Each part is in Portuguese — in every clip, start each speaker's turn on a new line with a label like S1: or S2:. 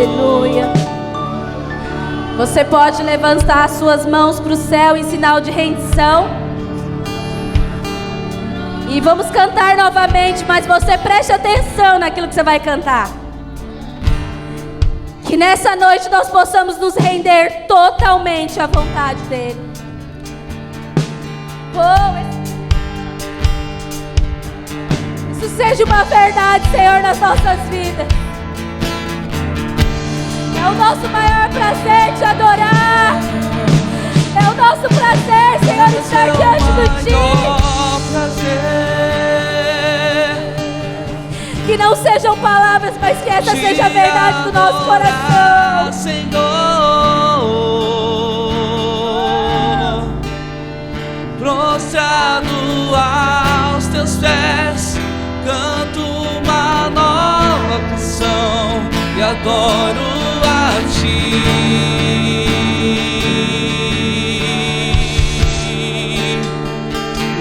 S1: Aleluia. Você pode levantar as suas mãos para o céu em sinal de rendição. E vamos cantar novamente, mas você preste atenção naquilo que você vai cantar. Que nessa noite nós possamos nos render totalmente à vontade dEle. Isso seja uma verdade, Senhor, nas nossas vidas. É o nosso maior prazer te adorar. É o nosso prazer, Senhor, estar diante de Ti. Que não sejam palavras, mas que essa seja a verdade do nosso coração.
S2: Senhor, prostrado aos Teus pés, canto uma nova canção e adoro a Ti.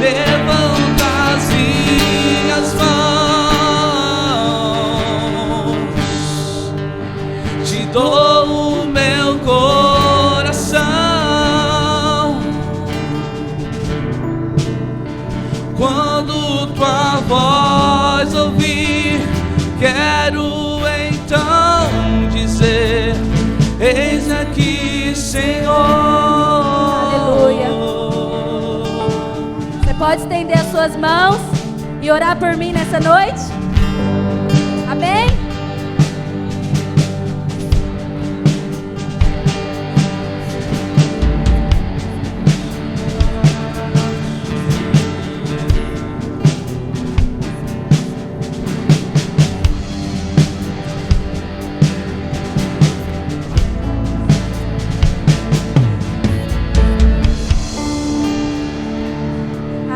S2: Levanta as minhas mãos, te dou o meu coração. Quando Tua voz ouvir, quero então dizer: eis aqui, Senhor.
S1: Aleluia. Você pode estender as suas mãos e orar por mim nessa noite? Amém?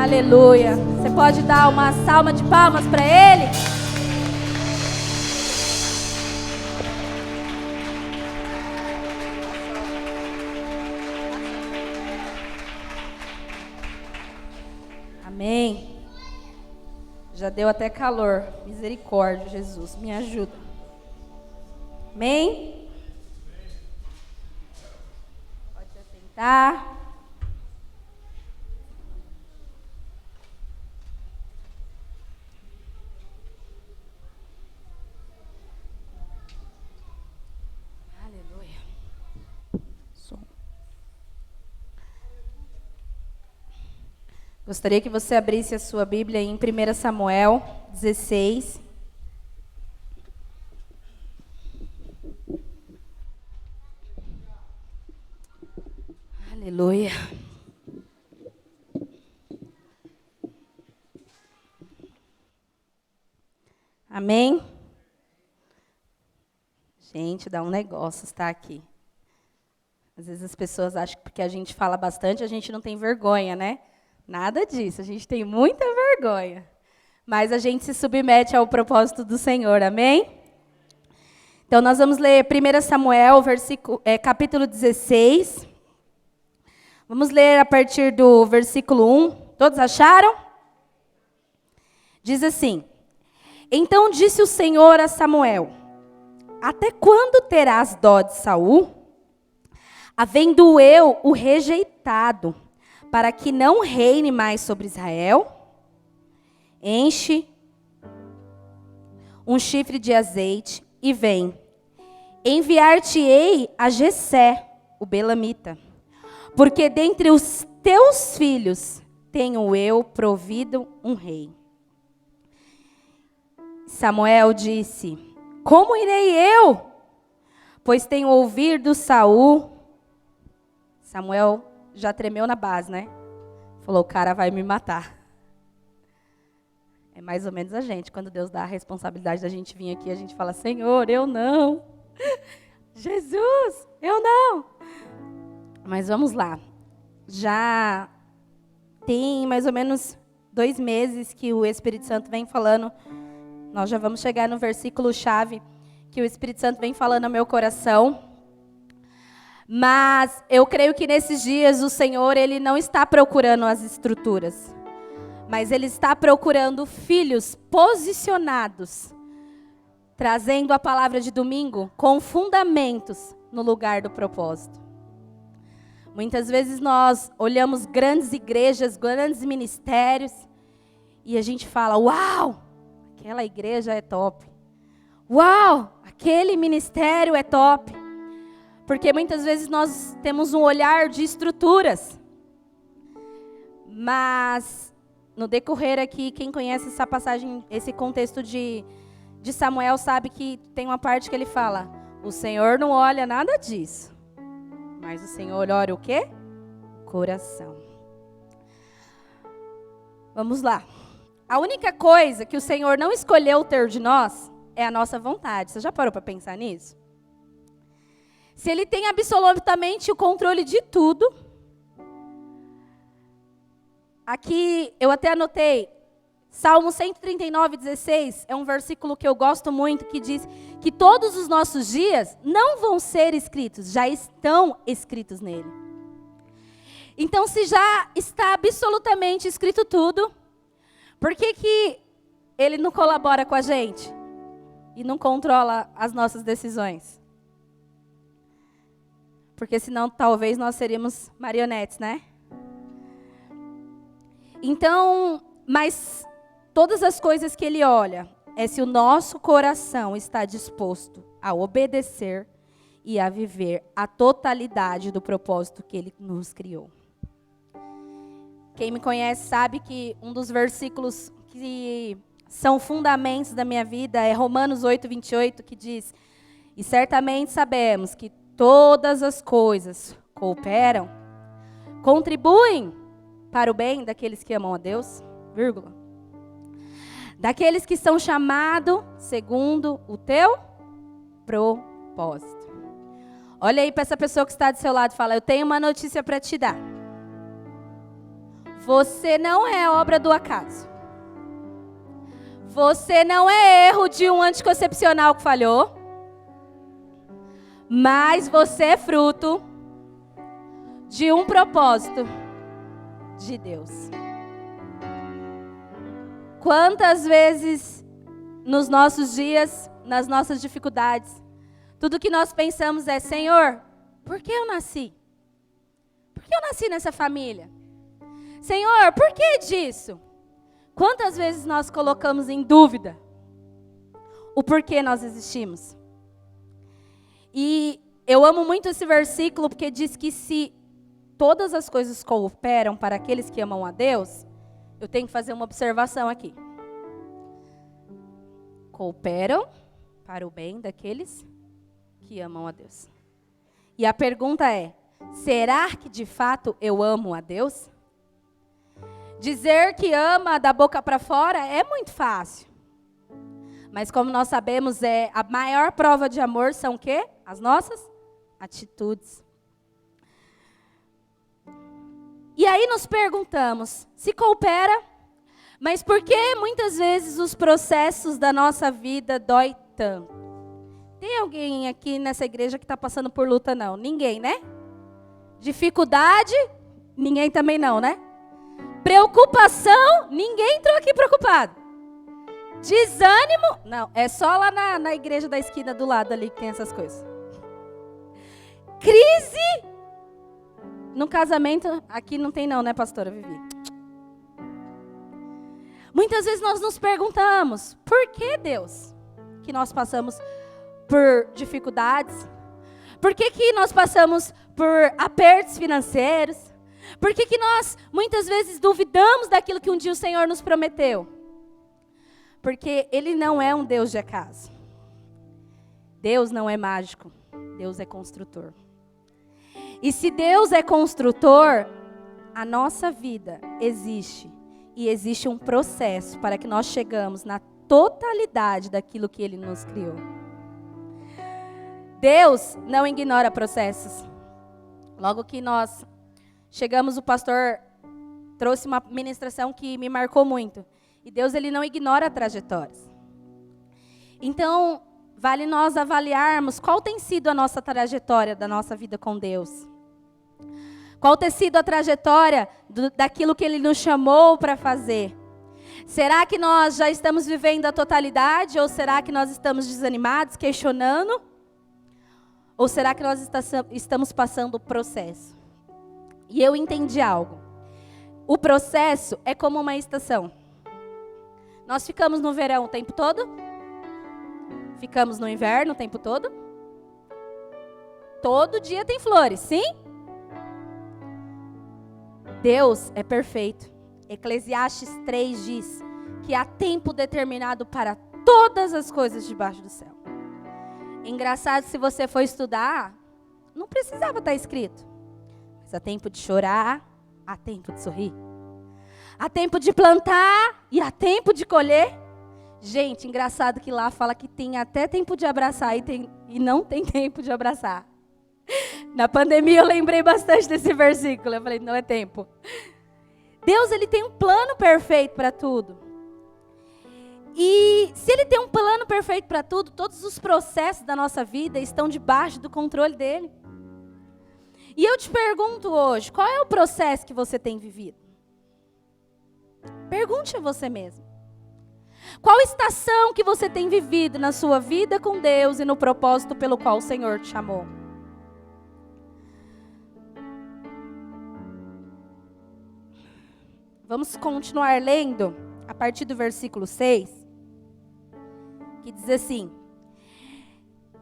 S1: Aleluia. Você pode dar uma salva de palmas para Ele? Amém. Já deu até calor. Misericórdia, Jesus. Me ajuda. Amém? Pode se sentar. Gostaria que você abrisse a sua Bíblia em 1 Samuel 16. Aleluia. Amém? Gente, dá um negócio estar aqui. Às vezes as pessoas acham que porque a gente fala bastante, a gente não tem vergonha, né? Nada disso, a gente tem muita vergonha. Mas a gente se submete ao propósito do Senhor, amém? Então nós vamos ler 1 Samuel, capítulo 16. Vamos ler a partir do versículo 1. Todos acharam? Diz assim: Então disse o Senhor a Samuel: Até quando terás dó de Saul, havendo eu o rejeitado, para que não reine mais sobre Israel? Enche um chifre de azeite e vem. Enviar-te-ei a Jessé, o belamita, porque dentre os teus filhos tenho eu provido um rei. Samuel disse: Como irei eu? Pois tenho ouvido Saul. Samuel já tremeu na base, né? Falou: o cara vai me matar. É mais ou menos a gente. Quando Deus dá a responsabilidade da gente vir aqui, a gente fala: Senhor, eu não. Jesus, eu não. Mas vamos lá. Já tem mais ou menos 2 meses que o Espírito Santo vem falando. Nós já vamos chegar no versículo-chave que o Espírito Santo vem falando ao meu coração. Mas eu creio que nesses dias o Senhor, Ele não está procurando as estruturas, mas Ele está procurando filhos posicionados trazendo a palavra de domingo com fundamentos no lugar do propósito. Muitas vezes nós olhamos grandes igrejas, grandes ministérios, e a gente fala, uau, aquela igreja é top. Uau, aquele ministério é top. Porque muitas vezes nós temos um olhar de estruturas. Mas, no decorrer aqui, quem conhece essa passagem, esse contexto de Samuel, sabe que tem uma parte que ele fala, o Senhor não olha nada disso. Mas o Senhor olha o quê? Coração. Vamos lá. A única coisa que o Senhor não escolheu ter de nós é a nossa vontade. Você já parou para pensar nisso? Se Ele tem absolutamente o controle de tudo. Aqui eu até anotei, Salmo 139:16 é um versículo que eu gosto muito, que diz que todos os nossos dias não vão ser escritos, já estão escritos nele. Então, se já está absolutamente escrito tudo, por que Ele não colabora com a gente e não controla as nossas decisões? Porque senão talvez nós seríamos marionetes, né? Então, mas todas as coisas que Ele olha é se o nosso coração está disposto a obedecer e a viver a totalidade do propósito que Ele nos criou. Quem me conhece sabe que um dos versículos que são fundamentos da minha vida é Romanos 8:28, que diz, e certamente sabemos que todas as coisas cooperam, contribuem para o bem daqueles que amam a Deus, vírgula, daqueles que são chamados segundo o teu propósito. Olha aí para essa pessoa que está do seu lado e fala, eu tenho uma notícia para te dar. Você não é obra do acaso. Você não é erro de um anticoncepcional que falhou. Mas você é fruto de um propósito de Deus. Quantas vezes nos nossos dias, nas nossas dificuldades, tudo que nós pensamos é, Senhor, por que eu nasci? Por que eu nasci nessa família? Senhor, por que disso? Quantas vezes nós colocamos em dúvida o porquê nós existimos? E eu amo muito esse versículo porque diz que se todas as coisas cooperam para aqueles que amam a Deus, eu tenho que fazer uma observação aqui. Cooperam para o bem daqueles que amam a Deus. E a pergunta é, será que de fato eu amo a Deus? Dizer que ama da boca para fora é muito fácil. Mas como nós sabemos, a maior prova de amor são o quê? As nossas atitudes. E aí nos perguntamos, se coopera, mas por que muitas vezes os processos da nossa vida dói tanto? Tem alguém aqui nessa igreja que está passando por luta, não? Ninguém, né? Dificuldade? Ninguém também não, né? Preocupação? Ninguém entrou aqui preocupado. Desânimo? Não, é só lá na igreja da esquina do lado ali que tem essas coisas. Crise? No casamento, aqui não tem não, né, pastora Vivi? Muitas vezes nós nos perguntamos, por que Deus? Que nós passamos por dificuldades? Por que nós passamos por apertos financeiros? Por que nós muitas vezes duvidamos daquilo que um dia o Senhor nos prometeu? Porque Ele não é um Deus de acaso. Deus não é mágico, Deus é construtor. E se Deus é construtor, a nossa vida existe. E existe um processo para que nós chegamos na totalidade daquilo que Ele nos criou. Deus não ignora processos. Logo que nós chegamos, o pastor trouxe uma ministração que me marcou muito. E Deus, Ele não ignora trajetórias. Então, vale nós avaliarmos qual tem sido a nossa trajetória da nossa vida com Deus. Qual tem sido a trajetória daquilo que Ele nos chamou para fazer. Será que nós já estamos vivendo a totalidade? Ou será que nós estamos desanimados, questionando? Ou será que nós estamos passando o processo? E eu entendi algo. O processo é como uma estação. Nós ficamos no verão o tempo todo? Ficamos no inverno o tempo todo? Todo dia tem flores, sim? Deus é perfeito. Eclesiastes 3 diz que há tempo determinado para todas as coisas debaixo do céu. Engraçado, se você for estudar, não precisava estar escrito. Mas há tempo de chorar, há tempo de sorrir. Há tempo de plantar e há tempo de colher. Gente, engraçado que lá fala que tem até tempo de abraçar e não tem tempo de abraçar. Na pandemia eu lembrei bastante desse versículo. Eu falei, não é tempo. Deus, ele tem um plano perfeito para tudo. E se ele tem um plano perfeito para tudo, todos os processos da nossa vida estão debaixo do controle dele. E eu te pergunto hoje, qual é o processo que você tem vivido? Pergunte a você mesmo. Qual estação que você tem vivido na sua vida com Deus e no propósito pelo qual o Senhor te chamou? Vamos continuar lendo a partir do versículo 6, que diz assim: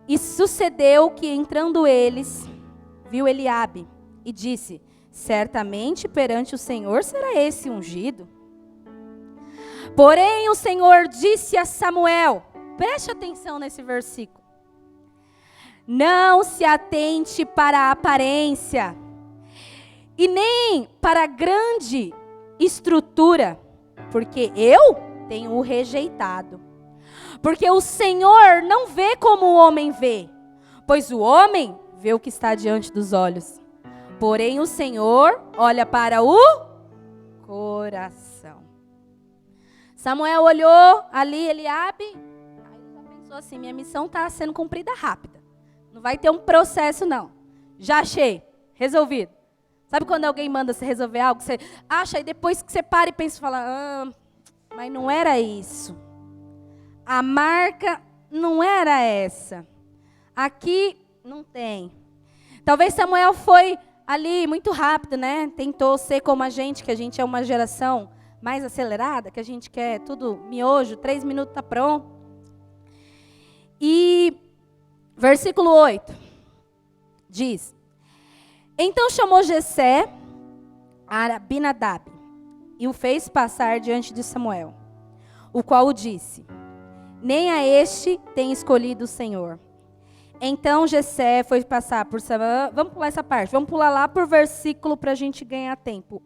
S1: E sucedeu que entrando eles, viu Eliabe e disse: Certamente perante o Senhor será esse ungido. Porém o Senhor disse a Samuel, preste atenção nesse versículo: Não se atente para a aparência e nem para a grande estrutura, porque eu tenho o rejeitado. Porque o Senhor não vê como o homem vê, pois o homem vê o que está diante dos olhos. Porém o Senhor olha para o coração. Samuel olhou ali Eliabe, aí já pensou assim, minha missão está sendo cumprida rápida. Não vai ter um processo não. Já achei, resolvido. Sabe quando alguém manda você resolver algo, você acha e depois que você para e pensa e fala, mas não era isso. A marca não era essa. Aqui não tem. Talvez Samuel foi ali muito rápido, né? Tentou ser como a gente, que a gente é uma geração mais acelerada, que a gente quer tudo miojo, 3 minutos tá pronto. E versículo 8 diz: Então chamou Jessé a Abinadab e o fez passar diante de Samuel, o qual o disse: Nem a este tem escolhido o Senhor. Então Jessé foi passar por Samuel. Vamos pular essa parte, vamos pular lá por versículo para a gente ganhar tempo.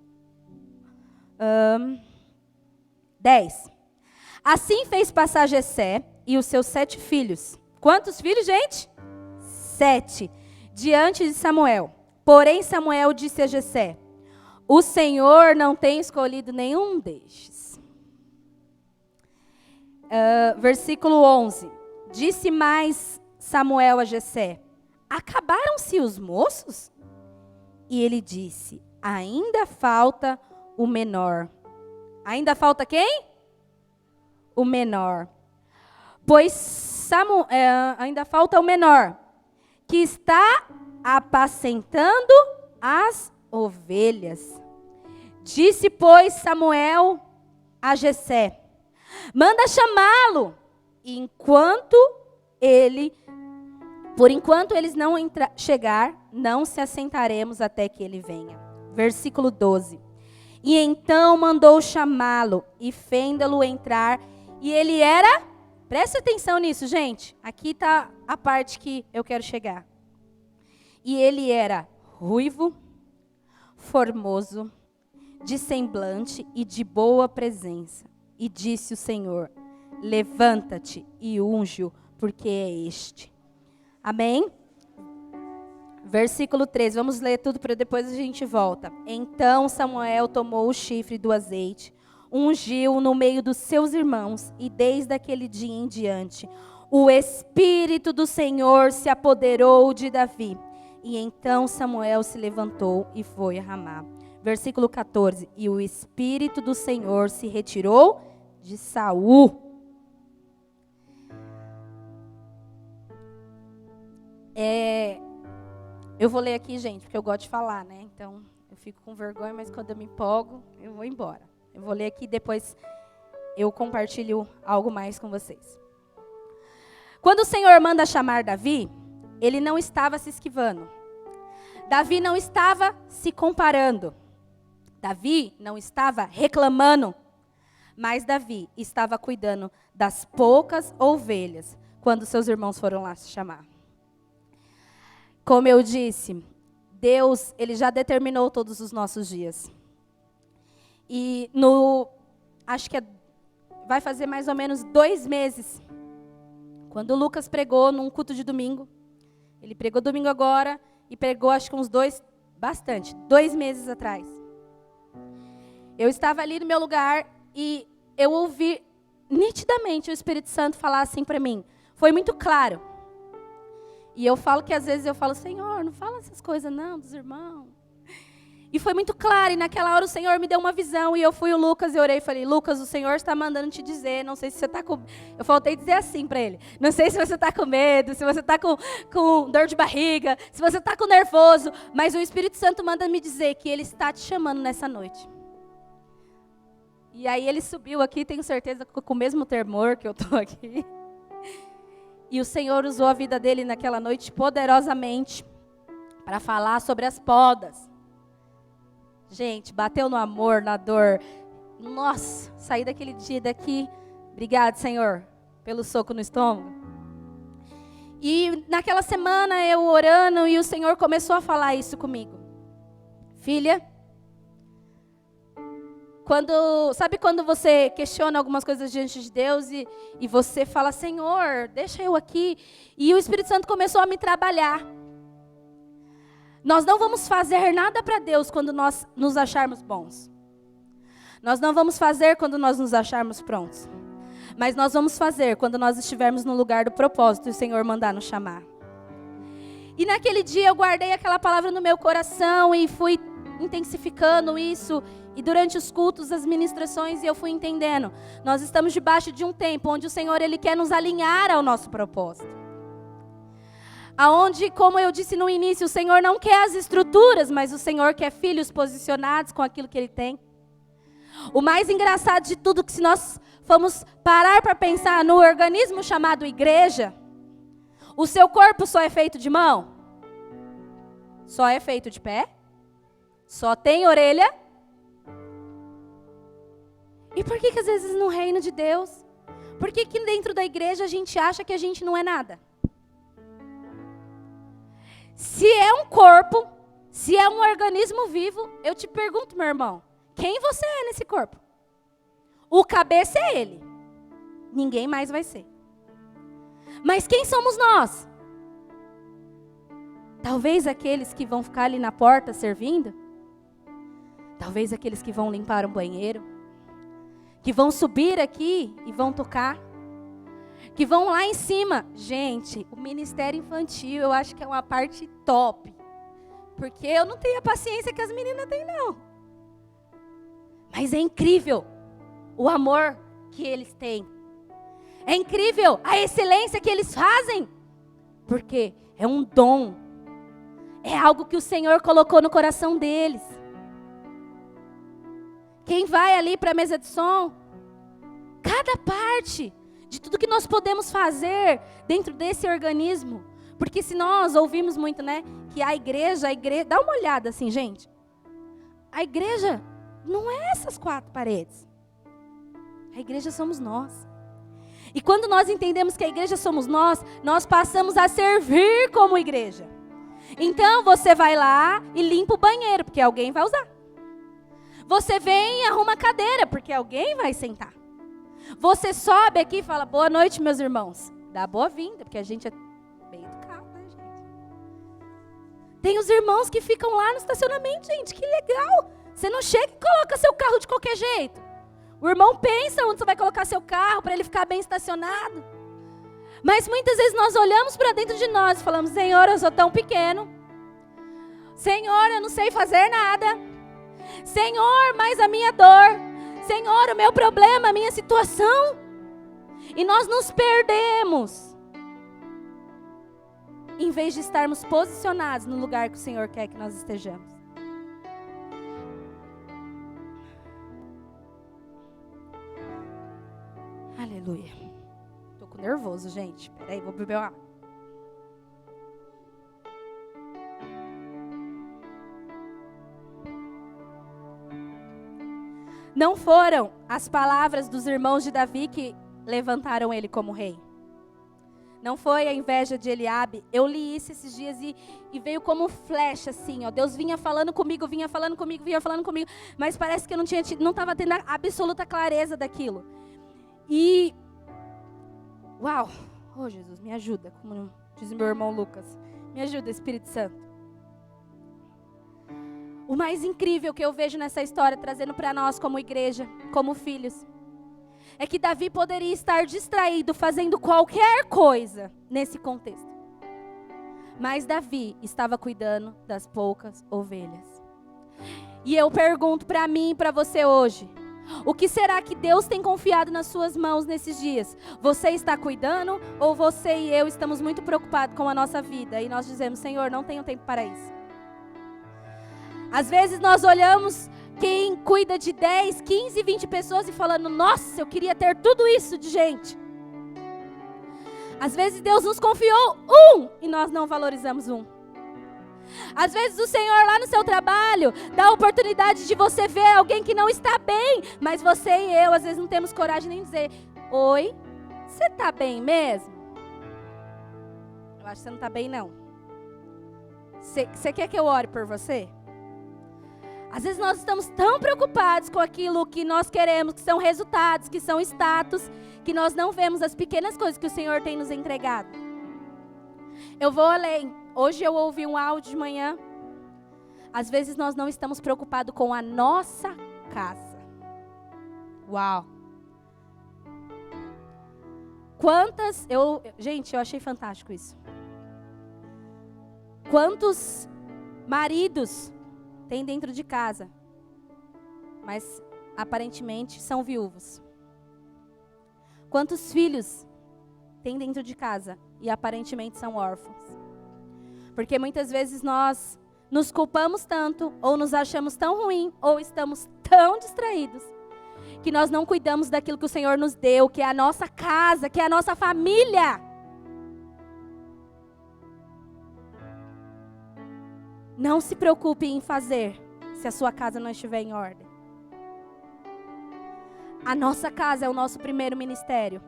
S1: 10. Assim fez passar Jessé e os seus 7 filhos. Quantos filhos, gente? 7. Diante de Samuel. Porém Samuel disse a Jessé: O Senhor não tem escolhido nenhum destes. Versículo 11. Disse mais Samuel a Jessé: Acabaram-se os moços? E ele disse: Ainda falta o menor. Ainda falta quem? O menor. Pois ainda falta o menor, que está apacentando as ovelhas. Disse, pois, Samuel a Jessé: Manda chamá-lo, por enquanto eles não chegar, não se assentaremos até que ele venha. Versículo 12. E então mandou chamá-lo e fê-lo entrar, e ele era, presta atenção nisso, gente, aqui está a parte que eu quero chegar. E ele era ruivo, formoso, de semblante e de boa presença. E disse o Senhor: Levanta-te e unge-o, porque é este. Amém? Versículo 13, vamos ler tudo para depois a gente volta. Então Samuel tomou o chifre do azeite, ungiu no meio dos seus irmãos, e desde aquele dia em diante, o Espírito do Senhor se apoderou de Davi. E então Samuel se levantou e foi a Ramá. Versículo 14, e o Espírito do Senhor se retirou de Saul. Eu vou ler aqui, gente, porque eu gosto de falar, né? Então, eu fico com vergonha, mas quando eu me empolgo, eu vou embora. Eu vou ler aqui, depois eu compartilho algo mais com vocês. Quando o Senhor manda chamar Davi, ele não estava se esquivando. Davi não estava se comparando. Davi não estava reclamando. Mas Davi estava cuidando das poucas ovelhas quando seus irmãos foram lá se chamar. Como eu disse, Deus, ele já determinou todos os nossos dias. E acho que vai fazer mais ou menos 2 meses, quando o Lucas pregou num culto de domingo. Ele pregou domingo agora e pregou acho que uns 2 meses atrás. Eu estava ali no meu lugar e eu ouvi nitidamente o Espírito Santo falar assim para mim. Foi muito claro. E eu falo que às vezes eu falo, Senhor, não fala essas coisas não, dos irmãos. E foi muito claro, e naquela hora o Senhor me deu uma visão, e eu fui o Lucas e orei e falei, Lucas, o Senhor está mandando te dizer, não sei se você está com... Eu faltei dizer assim para ele, não sei se você está com medo, se você está com dor de barriga, se você está com nervoso, mas o Espírito Santo manda me dizer que Ele está te chamando nessa noite. E aí ele subiu aqui, tenho certeza, com o mesmo temor que eu estou aqui. E o Senhor usou a vida dele naquela noite poderosamente para falar sobre as podas. Gente, bateu no amor, na dor. Nossa, saí daquele dia daqui. Obrigado, Senhor, pelo soco no estômago. E naquela semana eu orando e o Senhor começou a falar isso comigo. Filha, sabe quando você questiona algumas coisas diante de Deus e você fala, Senhor, deixa eu aqui. E o Espírito Santo começou a me trabalhar. Nós não vamos fazer nada para Deus quando nós nos acharmos bons. Nós não vamos fazer quando nós nos acharmos prontos. Mas nós vamos fazer quando nós estivermos no lugar do propósito e o Senhor mandar nos chamar. E naquele dia eu guardei aquela palavra no meu coração e fui intensificando isso. E durante os cultos, as ministrações, eu fui entendendo. Nós estamos debaixo de um tempo onde o Senhor Ele quer nos alinhar ao nosso propósito. Aonde, como eu disse no início, o Senhor não quer as estruturas, mas o Senhor quer filhos posicionados com aquilo que Ele tem. O mais engraçado de tudo, que se nós formos parar para pensar no organismo chamado igreja, o seu corpo só é feito de mão? Só é feito de pé? Só tem orelha? E por que às vezes no reino de Deus, por que dentro da igreja a gente acha que a gente não é nada? Se é um corpo, se é um organismo vivo, eu te pergunto, meu irmão, quem você é nesse corpo? O cabeça é Ele, ninguém mais vai ser. Mas quem somos nós? Talvez aqueles que vão ficar ali na porta servindo, talvez aqueles que vão limpar um banheiro, que vão subir aqui e vão tocar, que vão lá em cima. Gente, o ministério infantil eu acho que é uma parte top, porque eu não tenho a paciência que as meninas têm, não. Mas é incrível o amor que eles têm. É incrível a excelência que eles fazem, porque é um dom, é algo que o Senhor colocou no coração deles. Quem vai ali para a mesa de som, cada parte de tudo que nós podemos fazer dentro desse organismo. Porque se nós ouvimos muito, né, que a igreja, dá uma olhada assim, gente. A igreja não é essas 4 paredes. A igreja somos nós. E quando nós entendemos que a igreja somos nós passamos a servir como igreja. Então você vai lá e limpa o banheiro, porque alguém vai usar. Você vem e arruma a cadeira, porque alguém vai sentar. Você sobe aqui e fala, boa noite, meus irmãos. Dá boa-vinda, porque a gente é bem educado, né, gente? Tem os irmãos que ficam lá no estacionamento, gente, que legal. Você não chega e coloca seu carro de qualquer jeito. O irmão pensa onde você vai colocar seu carro, para ele ficar bem estacionado. Mas muitas vezes nós olhamos para dentro de nós e falamos, Senhor, eu sou tão pequeno. Senhor, eu não sei fazer nada. Senhor, mas a minha dor. Senhor, o meu problema, a minha situação. E nós nos perdemos, em vez de estarmos posicionados no lugar que o Senhor quer que nós estejamos. Aleluia. Tô com nervoso, gente. Peraí, vou beber uma água. Não foram as palavras dos irmãos de Davi que levantaram ele como rei. Não foi a inveja de Eliabe. Eu li isso esses dias e veio como flecha, assim, ó. Deus vinha falando comigo, mas parece que eu não estava tendo a absoluta clareza daquilo. E, uau, oh Jesus, me ajuda, como diz meu irmão Lucas. Me ajuda, Espírito Santo. O mais incrível que eu vejo nessa história, trazendo para nós como igreja, como filhos, é que Davi poderia estar distraído, fazendo qualquer coisa nesse contexto. Mas Davi estava cuidando das poucas ovelhas. E eu pergunto para mim e para você hoje, o que será que Deus tem confiado nas suas mãos nesses dias? Você está cuidando ou você e eu estamos muito preocupados com a nossa vida? E nós dizemos, Senhor, não tenho tempo para isso. Às vezes nós olhamos quem cuida de 10, 15, 20 pessoas e falando, nossa, eu queria ter tudo isso de gente. Às vezes Deus nos confiou e nós não valorizamos um. Às vezes o Senhor lá no seu trabalho dá a oportunidade de você ver alguém que não está bem, mas você e eu às vezes não temos coragem nem de dizer, oi, você está bem mesmo? Eu acho que você não está bem não. Você quer que eu ore por você? Às vezes nós estamos tão preocupados com aquilo que nós queremos, que são resultados, que são status, que nós não vemos as pequenas coisas que o Senhor tem nos entregado. Eu vou além. Hoje eu ouvi um áudio de manhã. Às vezes nós não estamos preocupados com a nossa casa. Uau! Gente, eu achei fantástico isso. Quantos maridos tem dentro de casa, mas aparentemente são viúvos? Quantos filhos tem dentro de casa e aparentemente são órfãos? Porque muitas vezes nós nos culpamos tanto, ou nos achamos tão ruim, ou estamos tão distraídos, que nós não cuidamos daquilo que o Senhor nos deu, que é a nossa casa, que é a nossa família. Não se preocupe em fazer se a sua casa não estiver em ordem. A nossa casa é o nosso primeiro ministério.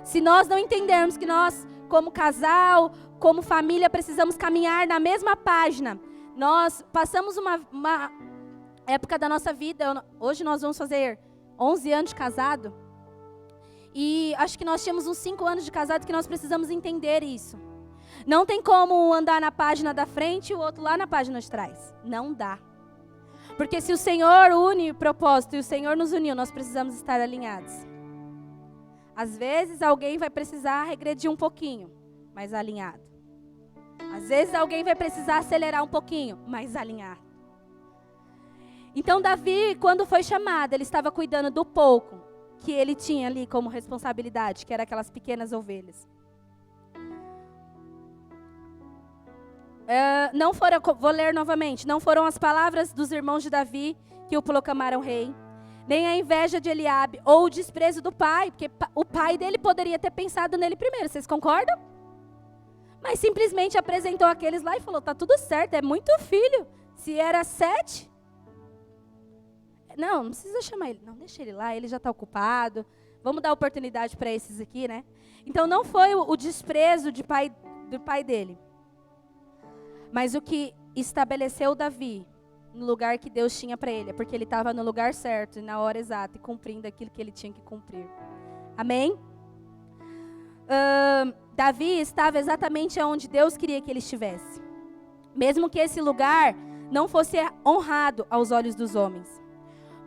S1: Se nós não entendermos que nós, como casal, como família, precisamos caminhar na mesma página. Nós passamos uma época da nossa vida, hoje nós vamos fazer 11 anos de casado. E acho que nós tínhamos uns 5 anos de casado que nós precisamos entender isso. Não tem como andar na página da frente e o outro lá na página de trás. Não dá. Porque se o Senhor une o propósito e o Senhor nos uniu, nós precisamos estar alinhados. Às vezes alguém vai precisar regredir um pouquinho, mas alinhado. Às vezes alguém vai precisar acelerar um pouquinho, mas alinhado. Então Davi, quando foi chamado, ele estava cuidando do pouco que ele tinha ali como responsabilidade, que eram aquelas pequenas ovelhas. Vou ler novamente, não foram as palavras dos irmãos de Davi que o proclamaram rei, nem a inveja de Eliabe ou o desprezo do pai, porque o pai dele poderia ter pensado nele primeiro, vocês concordam? Mas simplesmente apresentou aqueles lá e falou, tá tudo certo, é muito filho, se era 7, não precisa chamar ele, não, deixa ele lá, ele já está ocupado, vamos dar oportunidade para esses aqui, né? Então não foi o desprezo do pai dele. Mas o que estabeleceu Davi no lugar que Deus tinha para ele, é porque ele estava no lugar certo, na hora exata, e cumprindo aquilo que ele tinha que cumprir. Amém? Davi estava exatamente onde Deus queria que ele estivesse. Mesmo que esse lugar não fosse honrado aos olhos dos homens.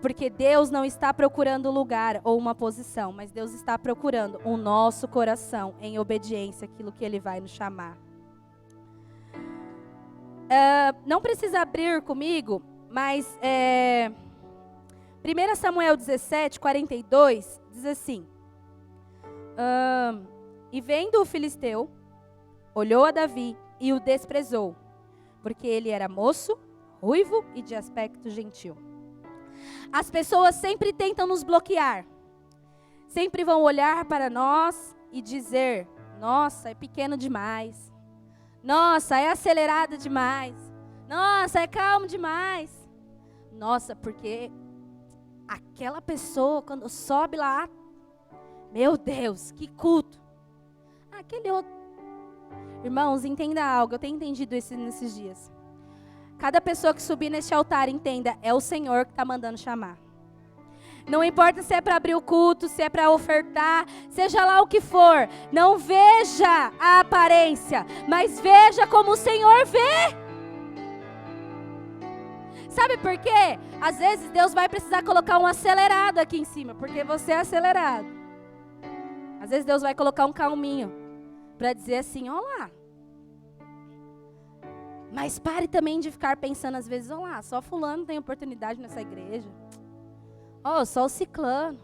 S1: Porque Deus não está procurando lugar ou uma posição, mas Deus está procurando o nosso coração em obediência àquilo que Ele vai nos chamar. Não precisa abrir comigo, mas 1 Samuel 17, 42, diz assim: e vendo o filisteu, olhou a Davi e o desprezou, porque ele era moço, ruivo e de aspecto gentil. As pessoas sempre tentam nos bloquear. Sempre vão olhar para nós e dizer: nossa, é pequeno demais. Nossa, é acelerado demais. Nossa, é calmo demais. Nossa, porque aquela pessoa, quando sobe lá, meu Deus, que culto. Aquele outro. Irmãos, entenda algo, eu tenho entendido isso nesses dias. Cada pessoa que subir neste altar, entenda, é o Senhor que está mandando chamar. Não importa se é para abrir o culto, se é para ofertar, seja lá o que for. Não veja a aparência, mas veja como o Senhor vê. Sabe por quê? Às vezes Deus vai precisar colocar um acelerado aqui em cima, porque você é acelerado. Às vezes Deus vai colocar um calminho, para dizer assim, ó lá. Mas pare também de ficar pensando às vezes, ó lá, só fulano tem oportunidade nessa igreja. Ó, só o ciclano.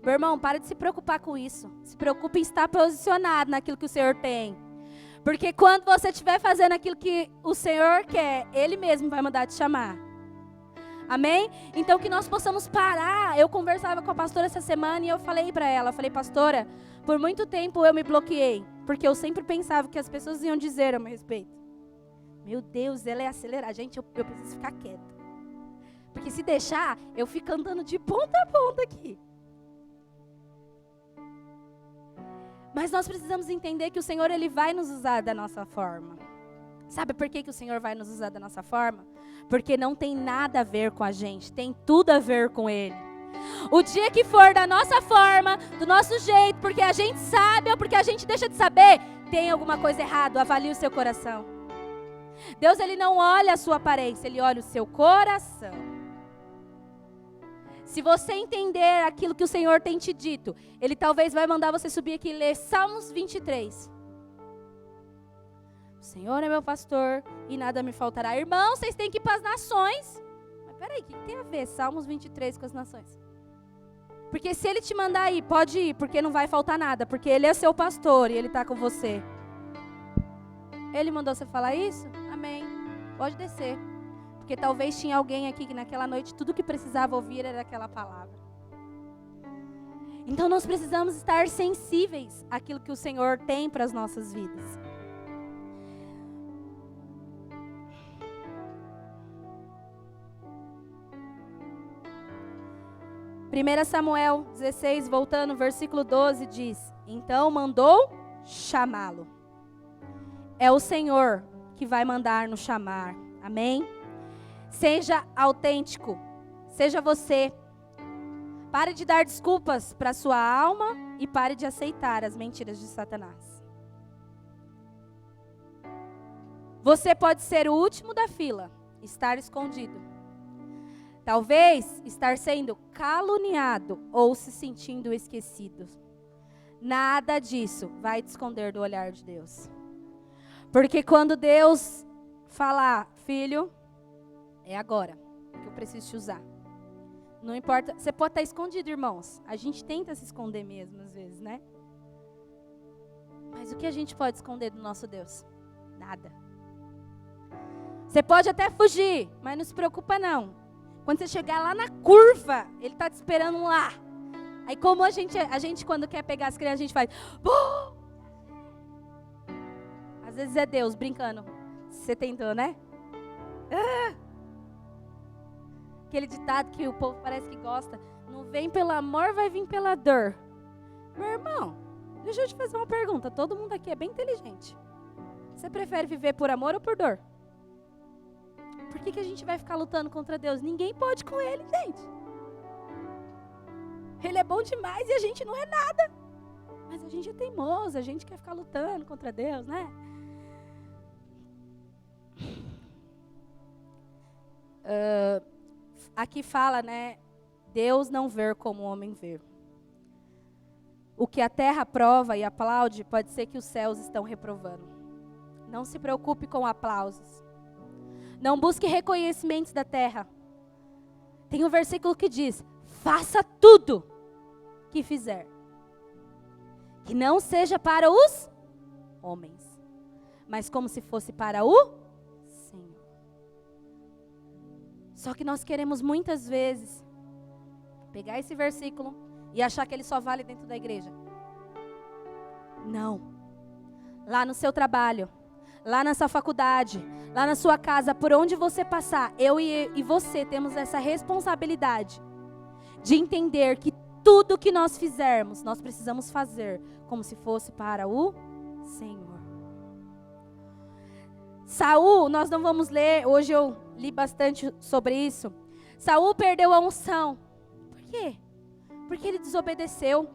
S1: Meu irmão, para de se preocupar com isso. Se preocupe em estar posicionado naquilo que o Senhor tem. Porque quando você estiver fazendo aquilo que o Senhor quer, Ele mesmo vai mandar te chamar. Amém? Então que nós possamos parar. Eu conversava com a pastora essa semana e eu falei para ela, pastora, por muito tempo eu me bloqueei. Porque eu sempre pensava que as pessoas iam dizer a meu respeito. Meu Deus, ela é acelerada. Gente, eu preciso ficar quieta. Porque se deixar, eu fico andando de ponta a ponta aqui. Mas nós precisamos entender que o Senhor, Ele vai nos usar da nossa forma. Sabe por que o Senhor vai nos usar da nossa forma? Porque não tem nada a ver com a gente, tem tudo a ver com Ele. O dia que for da nossa forma, do nosso jeito, porque a gente sabe ou porque a gente deixa de saber, tem alguma coisa errada, avalie o seu coração. Deus, Ele não olha a sua aparência, Ele olha o seu coração. Se você entender aquilo que o Senhor tem te dito, Ele talvez vai mandar você subir aqui e ler Salmos 23. O Senhor é meu pastor e nada me faltará. Irmãos, vocês têm que ir para as nações. Mas peraí, o que tem a ver Salmos 23 com as nações? Porque se Ele te mandar ir, pode ir, porque não vai faltar nada. Porque Ele é seu pastor e Ele está com você. Ele mandou você falar isso? Amém. Pode descer. Porque talvez tinha alguém aqui que naquela noite tudo que precisava ouvir era aquela palavra. Então nós precisamos estar sensíveis àquilo que o Senhor tem para as nossas vidas. Primeira Samuel 16, voltando, versículo 12, diz: então mandou chamá-lo. É o Senhor que vai mandar nos chamar. Amém? Seja autêntico. Seja você. Pare de dar desculpas para a sua alma e pare de aceitar as mentiras de Satanás. Você pode ser o último da fila, estar escondido. Talvez estar sendo caluniado ou se sentindo esquecido. Nada disso vai te esconder do olhar de Deus. Porque quando Deus falar, filho, é agora que eu preciso te usar. Não importa, você pode estar escondido, irmãos. A gente tenta se esconder mesmo, às vezes, né? Mas o que a gente pode esconder do nosso Deus? Nada. Você pode até fugir, mas não se preocupa não. Quando você chegar lá na curva, Ele está te esperando lá. Aí como a gente quando quer pegar as crianças, a gente faz... Bum! Às vezes é Deus brincando. Você tentou, né? Aquele ditado que o povo parece que gosta. Não vem pelo amor, vai vir pela dor. Meu irmão, deixa eu te fazer uma pergunta. Todo mundo aqui é bem inteligente. Você prefere viver por amor ou por dor? Por que a gente vai ficar lutando contra Deus? Ninguém pode com Ele, gente. Ele é bom demais e a gente não é nada. Mas a gente é teimoso, a gente quer ficar lutando contra Deus, né? Aqui fala, né? Deus não vê como o homem vê. O que a terra prova e aplaude, pode ser que os céus estão reprovando. Não se preocupe com aplausos. Não busque reconhecimentos da terra. tem um versículo que diz: faça tudo que fizer, que não seja para os homens, mas como se fosse para o Senhor. Só que nós queremos muitas vezes pegar esse versículo e achar que ele só vale dentro da igreja. Não. Lá no seu trabalho, lá na sua faculdade, lá na sua casa, por onde você passar, eu e você temos essa responsabilidade de entender que tudo que nós fizermos, nós precisamos fazer como se fosse para o Senhor. Saul, nós não vamos ler, hoje eu li bastante sobre isso. Saul perdeu a unção. Por quê? Porque ele desobedeceu.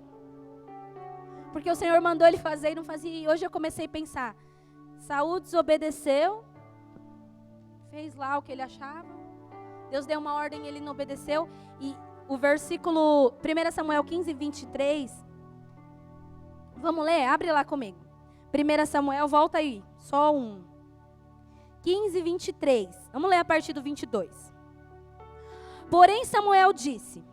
S1: Porque o Senhor mandou ele fazer e não fazia. E hoje eu comecei a pensar, Saul desobedeceu, fez lá o que ele achava. Deus deu uma ordem e ele não obedeceu. E o versículo 1 Samuel 15, 23. Vamos ler? Abre lá comigo. 1 Samuel, volta aí. Só um. 15, 23. Vamos ler a partir do 22. Porém Samuel disse: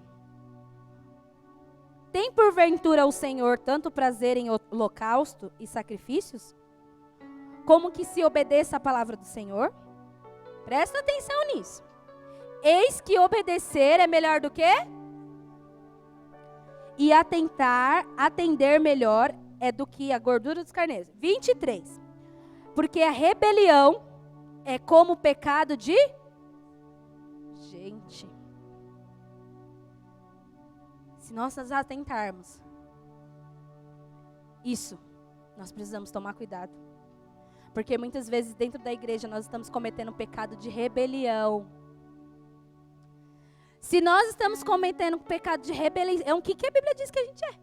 S1: tem porventura o Senhor tanto prazer em holocausto e sacrifícios, como que se obedeça a palavra do Senhor? Presta atenção nisso. Eis que obedecer é melhor do que? E atender melhor é do que a gordura dos carneiros. 23. Porque a rebelião é como o pecado de... Gente. Se nós nos atentarmos, isso, nós precisamos tomar cuidado. Porque muitas vezes dentro da igreja nós estamos cometendo um pecado de rebelião. Se nós estamos cometendo um pecado de rebelião, o que a Bíblia diz que a gente é?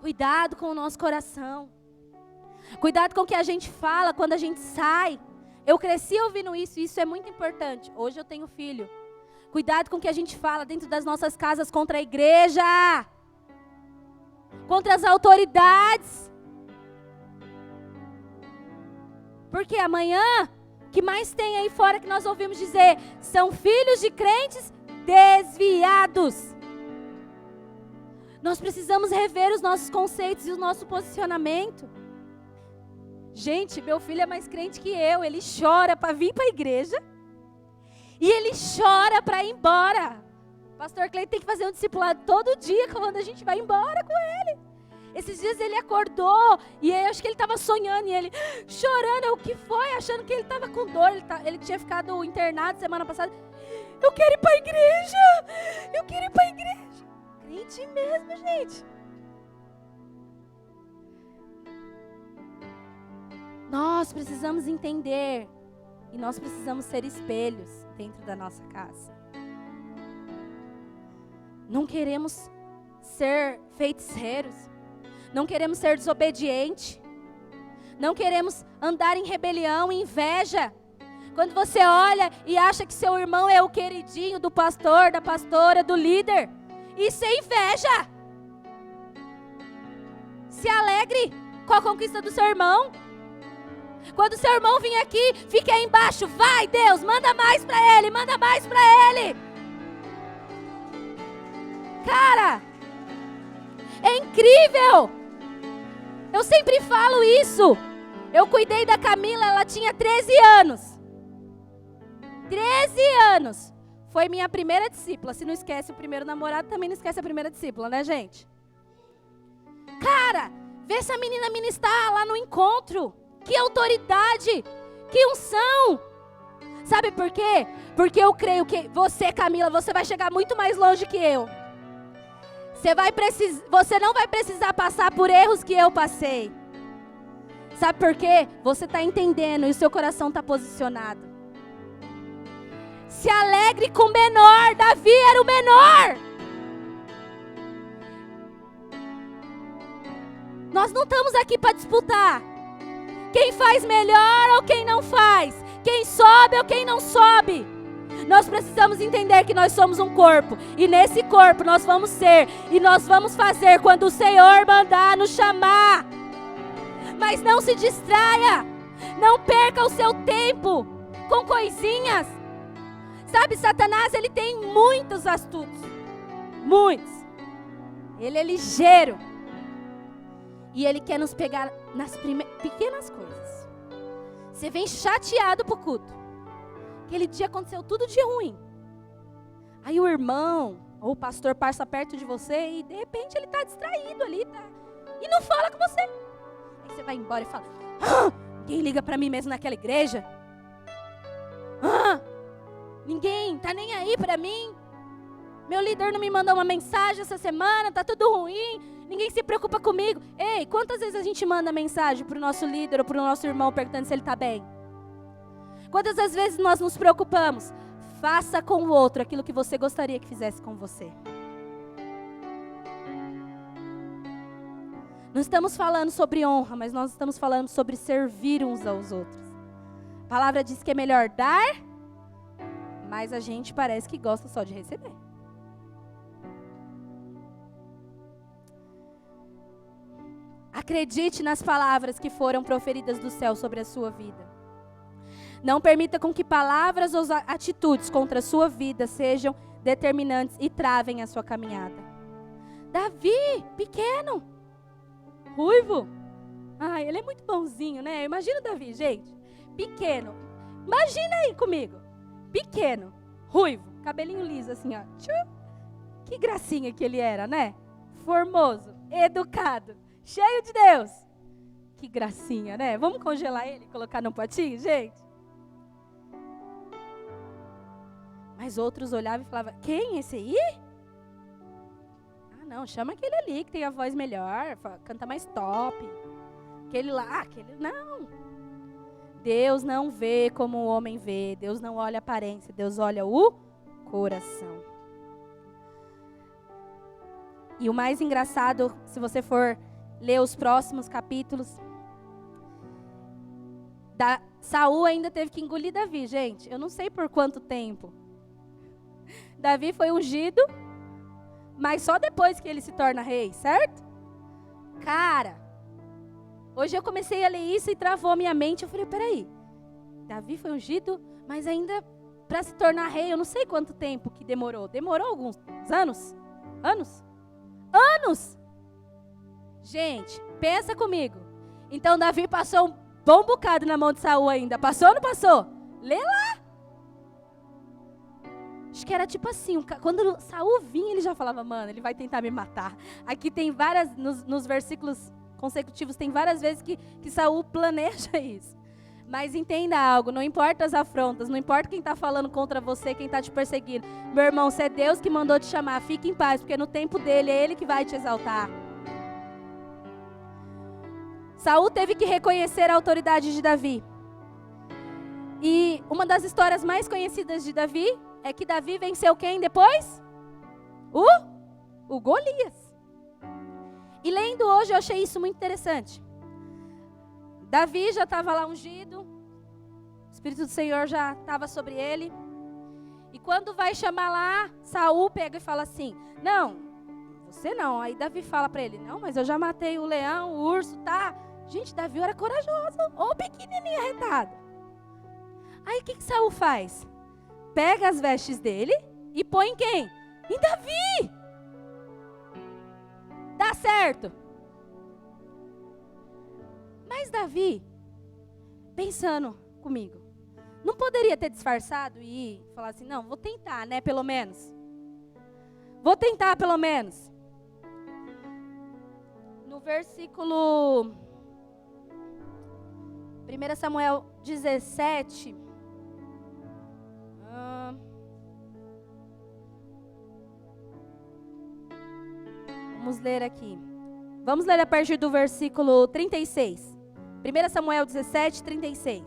S1: Cuidado com o nosso coração. Cuidado com o que a gente fala quando a gente sai. Eu cresci ouvindo isso, e isso é muito importante. Hoje eu tenho filho. Cuidado com o que a gente fala dentro das nossas casas contra a igreja. Contra as autoridades. Porque amanhã, o que mais tem aí fora que nós ouvimos dizer, são filhos de crentes desviados. Nós precisamos rever os nossos conceitos e o nosso posicionamento. Gente, meu filho é mais crente que eu. Ele chora para vir para a igreja. E ele chora para ir embora. Pastor Cleiton tem que fazer um discipulado todo dia quando a gente vai embora com ele. Esses dias ele acordou e eu acho que ele estava sonhando e ele chorando. O que foi? Achando que ele estava com dor. Ele tinha ficado internado semana passada. Eu quero ir para a igreja. Eu quero ir para a igreja. Crente mesmo, gente. Nós precisamos entender e nós precisamos ser espelhos dentro da nossa casa. Não queremos ser feiticeiros, não queremos ser desobedientes, não queremos andar em rebelião e inveja. Quando você olha e acha que seu irmão é o queridinho do pastor, da pastora, do líder, isso é inveja. Se alegre com a conquista do seu irmão. Quando seu irmão vir aqui, fique aí embaixo. Vai, Deus, manda mais pra ele, manda mais pra ele. Cara, é incrível. Eu sempre falo isso. Eu cuidei da Camila, ela tinha 13 anos. 13 anos. Foi minha primeira discípula. Se não esquece o primeiro namorado, também não esquece a primeira discípula, né, gente? Cara, vê essa menina ministrar lá no encontro. Que autoridade, que unção. Sabe por quê? Porque eu creio que você, Camila, você vai chegar muito mais longe que eu. Você não vai precisar passar por erros que eu passei. Sabe por quê? Você está entendendo e o seu coração está posicionado. Se alegre com o menor. Davi era o menor. Nós não estamos aqui para disputar quem faz melhor ou quem não faz, quem sobe ou quem não sobe. Nós precisamos entender que nós somos um corpo, e nesse corpo nós vamos ser, e nós vamos fazer quando o Senhor mandar nos chamar. Mas não se distraia, não perca o seu tempo com coisinhas. Sabe, Satanás, ele tem muitos astutos. Muitos. Ele é ligeiro. E ele quer nos pegar nas pequenas coisas. Você vem chateado pro culto. Aquele dia aconteceu tudo de ruim. Aí o irmão ou o pastor passa perto de você e de repente ele está distraído ali, tá? E não fala com você. Aí você vai embora e fala: ninguém liga para mim mesmo naquela igreja? Ninguém tá nem aí para mim? Meu líder não me mandou uma mensagem essa semana, tá tudo ruim, ninguém se preocupa comigo. Ei, quantas vezes a gente manda mensagem pro nosso líder ou pro nosso irmão perguntando se ele tá bem? Quantas das vezes nós nos preocupamos? Faça com o outro aquilo que você gostaria que fizesse com você. Não estamos falando sobre honra, mas nós estamos falando sobre servir uns aos outros. A palavra diz que é melhor dar, mas a gente parece que gosta só de receber. Acredite nas palavras que foram proferidas do céu sobre a sua vida. Não permita com que palavras ou atitudes contra a sua vida sejam determinantes e travem a sua caminhada. Davi, pequeno, ruivo. Ai, ele é muito bonzinho, né? Imagina o Davi, gente. Pequeno. Imagina aí comigo. Pequeno, ruivo, cabelinho liso assim, ó. Que gracinha que ele era, né? Formoso, educado, cheio de Deus. Que gracinha, né? Vamos congelar ele e colocar num potinho, gente? Mas outros olhavam e falavam: quem, esse aí? Ah, não, chama aquele ali que tem a voz melhor, canta mais top. Aquele lá, aquele... Não. Deus não vê como o homem vê. Deus não olha a aparência, Deus olha o coração. E o mais engraçado, se você for ler os próximos capítulos, Saul ainda teve que engolir Davi, gente. Eu não sei por quanto tempo. Davi foi ungido, mas só depois que ele se torna rei, certo? Cara, hoje eu comecei a ler isso e travou a minha mente. Eu falei: peraí, Davi foi ungido, mas ainda para se tornar rei, eu não sei quanto tempo que demorou. Demorou alguns anos? Anos! Gente, pensa comigo. Então Davi passou um bom bocado na mão de Saul ainda. Passou ou não passou? Lê lá. Acho que era tipo assim, quando Saul vinha, ele já falava: mano, ele vai tentar me matar. Aqui tem várias, nos versículos consecutivos, tem várias vezes que Saul planeja isso. Mas entenda algo, não importa as afrontas, não importa quem está falando contra você, quem está te perseguindo. Meu irmão, se é Deus que mandou te chamar, fique em paz, porque no tempo dele é Ele que vai te exaltar. Saul teve que reconhecer a autoridade de Davi. E uma das histórias mais conhecidas de Davi é que Davi venceu quem depois? O Golias. E lendo hoje eu achei isso muito interessante. Davi já estava lá ungido, o Espírito do Senhor já estava sobre ele. E quando vai chamar lá, Saul pega e fala assim: não, você não. Aí Davi fala para ele: não, mas eu já matei o leão, o urso, tá? Gente, Davi era corajoso, ou pequenininho arretado. Aí o que Saul faz? Pega as vestes dele e põe em quem? Em Davi. Dá certo. Mas Davi, pensando comigo, não poderia ter disfarçado e falar assim: não, vou tentar, né, pelo menos. Vou tentar, pelo menos. No versículo 1 Samuel 17... Vamos ler aqui. Vamos ler a partir do versículo 36. 1 Samuel 17, 36.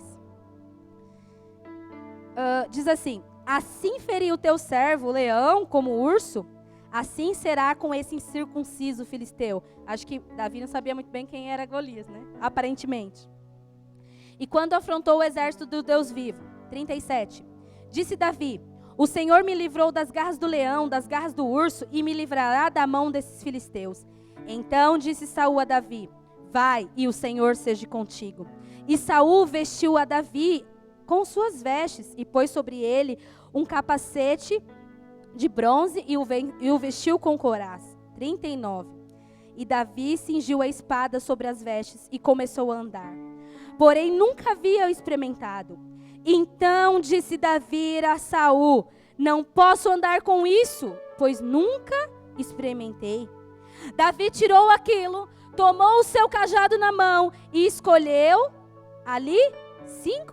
S1: Diz assim: assim feriu o teu servo, o leão, como o urso, assim será com esse incircunciso filisteu. Acho que Davi não sabia muito bem quem era Golias, né? Aparentemente. E quando afrontou o exército do Deus vivo. 37. Disse Davi: o Senhor me livrou das garras do leão, das garras do urso, e me livrará da mão desses filisteus. Então disse Saul a Davi: vai, e o Senhor seja contigo. E Saul vestiu a Davi com suas vestes, e pôs sobre ele um capacete de bronze e o vestiu com couraça. 39. E Davi cingiu a espada sobre as vestes e começou a andar. Porém, nunca havia experimentado. Então disse Davi a Saul: não posso andar com isso, pois nunca experimentei. Davi tirou aquilo, tomou o seu cajado na mão e escolheu ali 5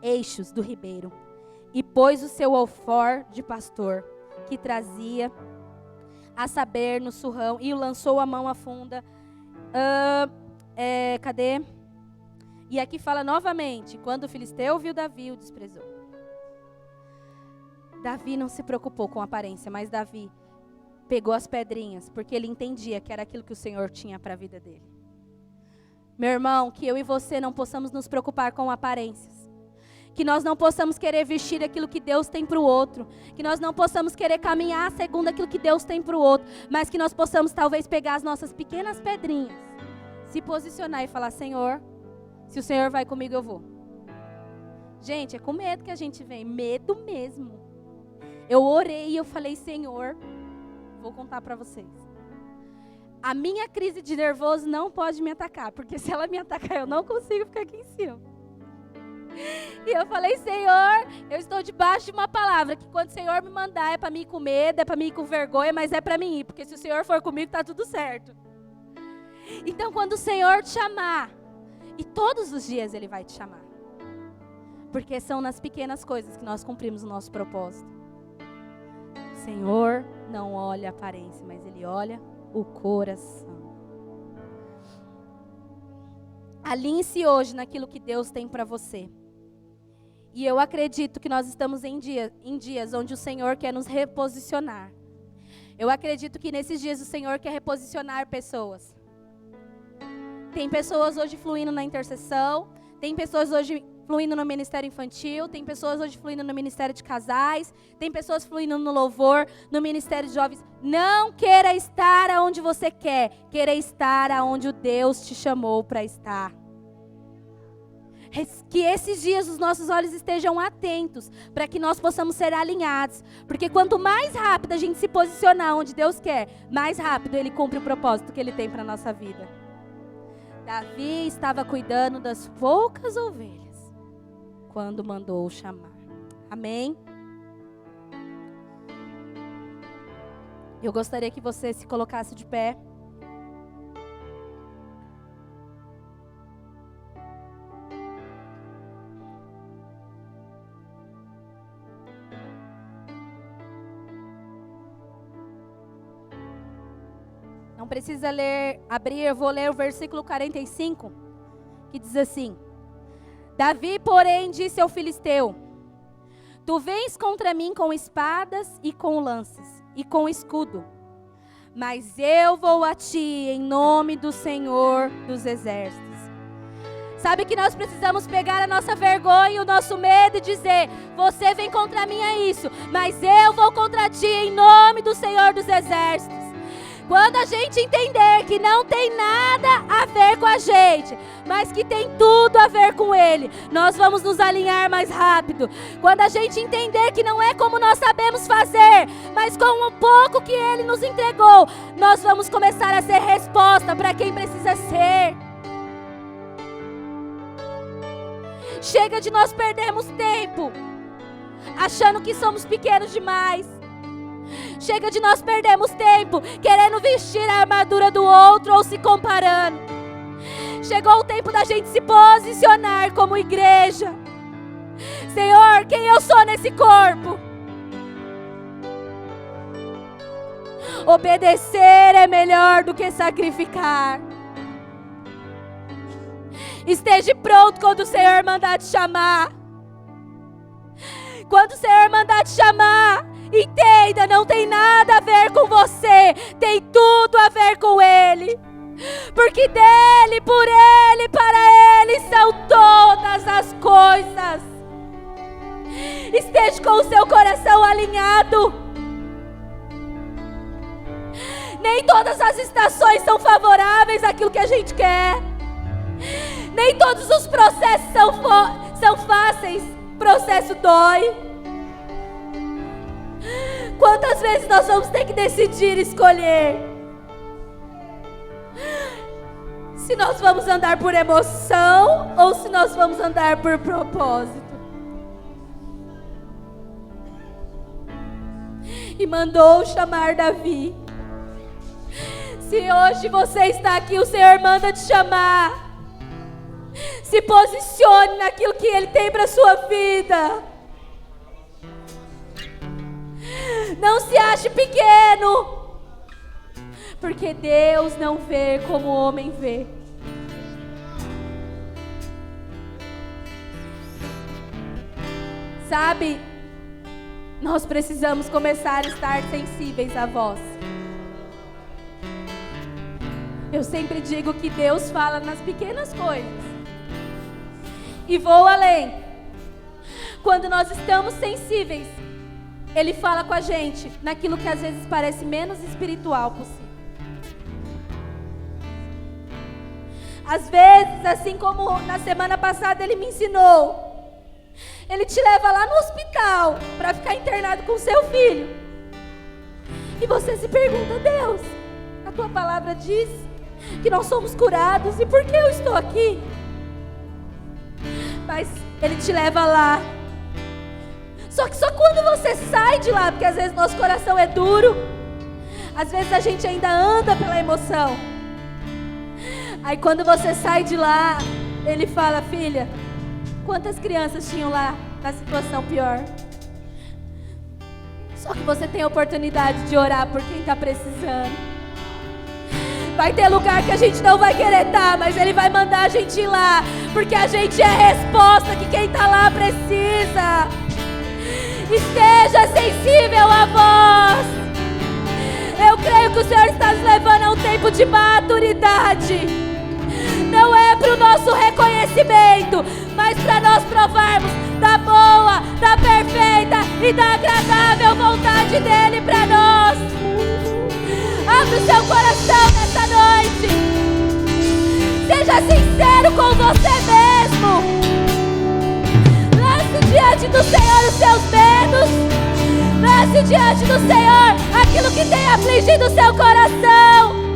S1: eixos do ribeiro. E pôs o seu alfor de pastor, que trazia, a saber, no surrão, e lançou a mão à funda. Cadê? E aqui fala novamente, quando o filisteu viu Davi, o desprezou. Davi não se preocupou com a aparência, mas Davi pegou as pedrinhas, porque ele entendia que era aquilo que o Senhor tinha para a vida dele. Meu irmão, que eu e você não possamos nos preocupar com aparências. Que nós não possamos querer vestir aquilo que Deus tem para o outro. Que nós não possamos querer caminhar segundo aquilo que Deus tem para o outro. Mas que nós possamos talvez pegar as nossas pequenas pedrinhas, se posicionar e falar: Senhor, se o Senhor vai comigo, eu vou. Gente, é com medo que a gente vem. Medo mesmo. Eu orei e eu falei: Senhor, vou contar para vocês. A minha crise de nervoso não pode me atacar. Porque se ela me atacar, eu não consigo ficar aqui em cima. E eu falei: Senhor, eu estou debaixo de uma palavra, que quando o Senhor me mandar é para mim ir com medo, é para mim ir com vergonha, mas é para mim ir, porque se o Senhor for comigo, está tudo certo. Então, quando o Senhor te chamar, e todos os dias Ele vai te chamar, porque são nas pequenas coisas que nós cumprimos o nosso propósito. O Senhor não olha a aparência, mas Ele olha o coração. Alinhe-se hoje naquilo que Deus tem para você. E eu acredito que nós estamos em dias onde o Senhor quer nos reposicionar. Eu acredito que nesses dias o Senhor quer reposicionar pessoas. Tem pessoas hoje fluindo na intercessão, tem pessoas hoje fluindo no ministério infantil, tem pessoas hoje fluindo no ministério de casais, tem pessoas fluindo no louvor, no ministério de jovens. Não queira estar aonde você quer, queira estar aonde o Deus te chamou para estar. Que esses dias os nossos olhos estejam atentos, para que nós possamos ser alinhados. Porque quanto mais rápido a gente se posicionar onde Deus quer, mais rápido Ele cumpre o propósito que Ele tem para a nossa vida. Davi estava cuidando das poucas ovelhas, quando mandou chamar. Amém? Eu gostaria que você se colocasse de pé. Não precisa abrir, eu vou ler o versículo 45, que diz assim: Davi, porém, disse ao filisteu: tu vens contra mim com espadas e com lanças e com escudo, mas eu vou a ti em nome do Senhor dos Exércitos. Sabe que nós precisamos pegar a nossa vergonha e o nosso medo e dizer: você vem contra mim, é isso, mas eu vou contra ti em nome do Senhor dos Exércitos. Quando a gente entender que não tem nada a ver com a gente, mas que tem tudo a ver com Ele, nós vamos nos alinhar mais rápido. Quando a gente entender que não é como nós sabemos fazer, mas com o pouco que Ele nos entregou, nós vamos começar a ser resposta para quem precisa ser. Chega de nós perdermos tempo achando que somos pequenos demais. Chega de nós perdermos tempo querendo vestir a armadura do outro ou se comparando. Chegou o tempo da gente se posicionar como igreja. Senhor, quem eu sou nesse corpo? Obedecer é melhor do que sacrificar. Esteja pronto quando o Senhor mandar te chamar. Quando o Senhor mandar te chamar, entenda, não tem nada a ver com você, tem tudo a ver com Ele. Porque dele, por Ele, para Ele são todas as coisas. Esteja com o seu coração alinhado. Nem todas as estações são favoráveis àquilo que a gente quer. Nem todos os processos são fáceis. O processo dói. Quantas vezes nós vamos ter que decidir, escolher? Se nós vamos andar por emoção ou se nós vamos andar por propósito. E mandou chamar Davi. Se hoje você está aqui, o Senhor manda te chamar. Se posicione naquilo que Ele tem para a sua vida. Não se ache pequeno, porque Deus não vê como o homem vê. Sabe, nós precisamos começar a estar sensíveis à voz. Eu sempre digo que Deus fala nas pequenas coisas. E vou além. Quando nós estamos sensíveis, Ele fala com a gente naquilo que às vezes parece menos espiritual possível. Às vezes, assim como na semana passada Ele me ensinou, Ele te leva lá no hospital para ficar internado com seu filho. E você se pergunta: Deus, a tua palavra diz que nós somos curados, e por que eu estou aqui? Mas Ele te leva lá. Só que só quando você sai de lá, porque às vezes nosso coração é duro, às vezes a gente ainda anda pela emoção. Aí quando você sai de lá, Ele fala: filha, quantas crianças tinham lá na situação pior? Só que você tem a oportunidade de orar por quem está precisando. Vai ter lugar que a gente não vai querer estar, mas Ele vai mandar a gente ir lá, porque a gente é a resposta que quem está lá precisa. Esteja sensível à voz. Eu creio que o Senhor está nos levando a um tempo de maturidade. Não é para o nosso reconhecimento, mas para nós provarmos da boa, da perfeita e da agradável vontade dEle para nós. Abre o seu coração nessa noite. Seja sincero com você mesmo. Lance diante do Senhor os seus medos. Lance diante do Senhor aquilo que tem afligido o seu coração.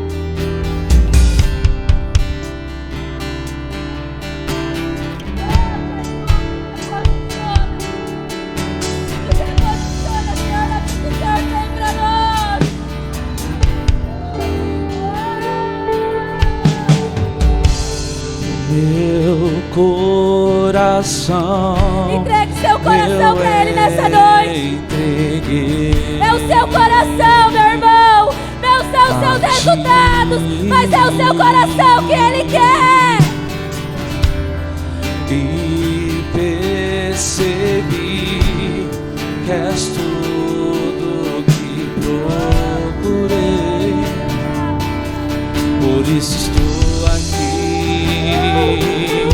S2: Meu coração,
S1: entregue seu coração para Ele nessa noite.
S2: Entreguei.
S1: É o seu coração, meu irmão. Não são os seus resultados, mas é o seu coração que Ele quer.
S2: E percebi que és tudo que procurei. Por isso estou aqui.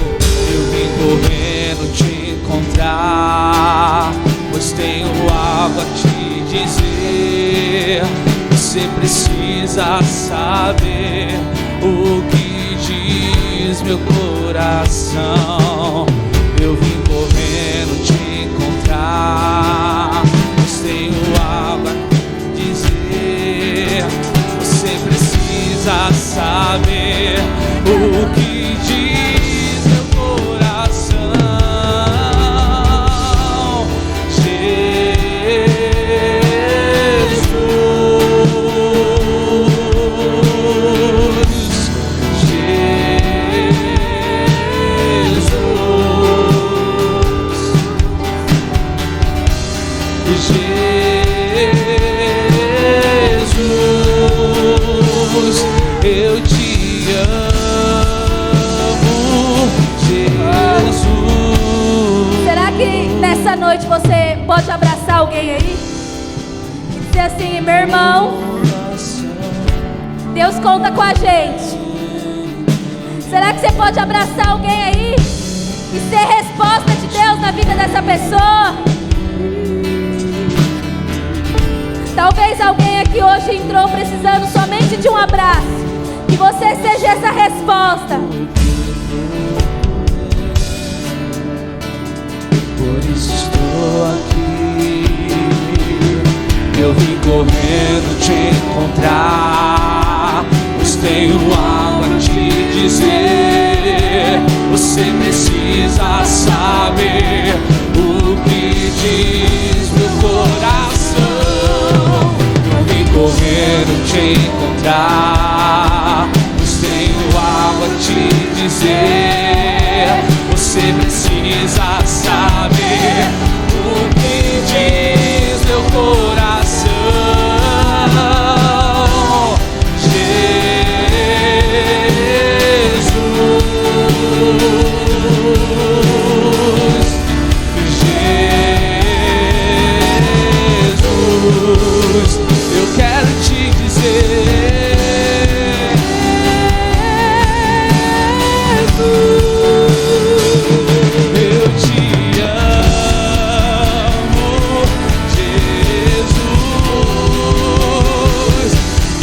S2: Eu vim correndo te encontrar, pois tenho algo a te dizer. Você precisa saber o que diz meu coração. Eu vim correndo te encontrar, pois tenho algo a te dizer. Você precisa saber o que diz meu coração. Jesus, Jesus, eu te amo, Jesus.
S1: Será que nessa noite você pode abraçar alguém aí e dizer assim: meu irmão, Deus conta com a gente? Será que você pode abraçar alguém aí e ser resposta de Deus na vida dessa pessoa? Talvez alguém aqui hoje entrou precisando somente de um abraço. Que você seja essa resposta.
S2: Por isso tenho algo a te dizer. Você precisa saber o que diz meu coração. Não vim correr, não te